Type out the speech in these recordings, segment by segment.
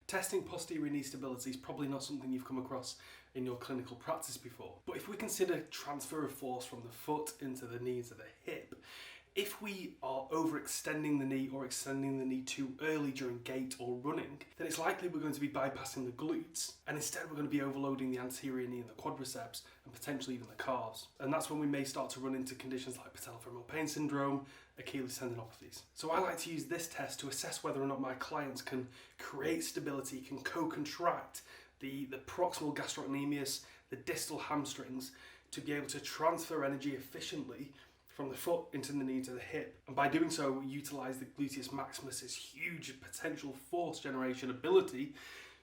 Testing posterior knee stability is probably not something you've come across in your clinical practice before. But if we consider transfer of force from the foot into the knee to the hip, if we are overextending the knee or extending the knee too early during gait or running, then it's likely we're going to be bypassing the glutes, and instead we're going to be overloading the anterior knee and the quadriceps and potentially even the calves. And that's when we may start to run into conditions like patellafemoral pain syndrome, achilles tendinopathies. So I like to use this test to assess whether or not my clients can create stability, can co-contract the proximal gastrocnemius, the distal hamstrings, to be able to transfer energy efficiently from the foot into the knee to the hip. And by doing so, we utilise the gluteus maximus's huge potential force generation ability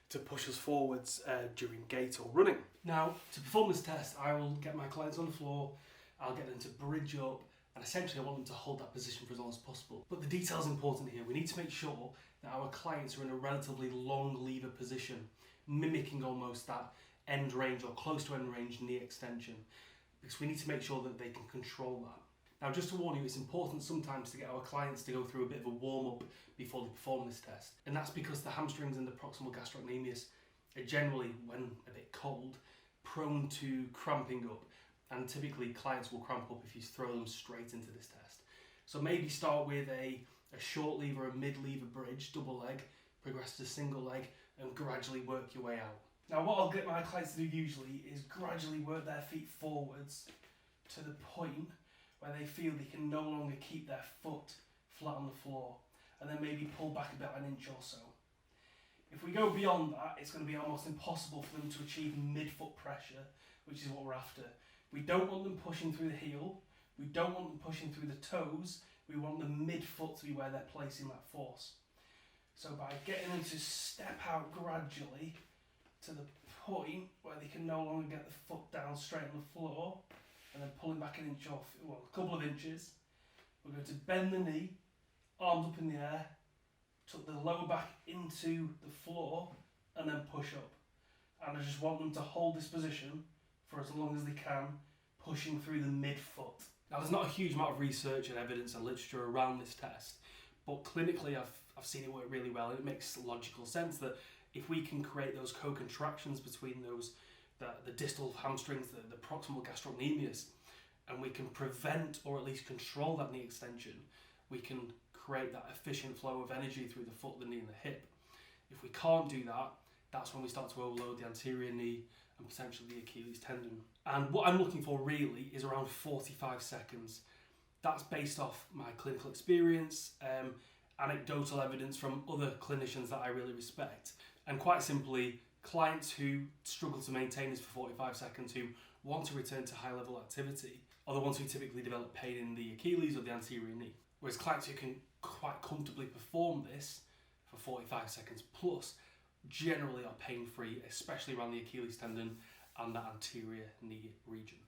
to push us forwards during gait or running. Now, to perform this test, I will get my clients on the floor, I'll get them to bridge up, and essentially I want them to hold that position for as long as possible. But the detail is important here. We need to make sure that our clients are in a relatively long lever position, mimicking almost that end range or close to end range knee extension, because we need to make sure that they can control that. Now, just to warn you, it's important sometimes to get our clients to go through a bit of a warm-up before they perform this test. And that's because the hamstrings and the proximal gastrocnemius are generally, when a bit cold, prone to cramping up. And typically clients will cramp up if you throw them straight into this test. So maybe start with a short lever, a mid lever bridge, double leg, progress to single leg, and gradually work your way out. Now, what I'll get my clients to do usually is gradually work their feet forwards to the point where they feel they can no longer keep their foot flat on the floor, and then maybe pull back about an inch or so. If we go beyond that, it's going to be almost impossible for them to achieve mid-foot pressure, which is what we're after. We don't want them pushing through the heel, we don't want them pushing through the toes, we want the mid-foot to be where they're placing that force. So by getting them to step out gradually to the point where they can no longer get the foot down straight on the floor, and then pulling back an inch off, well, a couple of inches, we're going to bend the knee, arms up in the air, tuck the lower back into the floor, and then push up. And I just want them to hold this position for as long as they can, pushing through the mid-foot. Now, there's not a huge amount of research and evidence and literature around this test, but clinically I've seen it work really well, and it makes logical sense that if we can create those co-contractions between those the distal hamstrings, the proximal gastrocnemius, and we can prevent or at least control that knee extension, we can create that efficient flow of energy through the foot, the knee and the hip. If we can't do that, that's when we start to overload the anterior knee and potentially the Achilles tendon. And what I'm looking for really is around 45 seconds. That's based off my clinical experience, anecdotal evidence from other clinicians that I really respect, and quite simply, clients who struggle to maintain this for 45 seconds, who want to return to high level activity, are the ones who typically develop pain in the Achilles or the anterior knee. Whereas clients who can quite comfortably perform this for 45 seconds plus generally are pain free, especially around the Achilles tendon and that anterior knee region.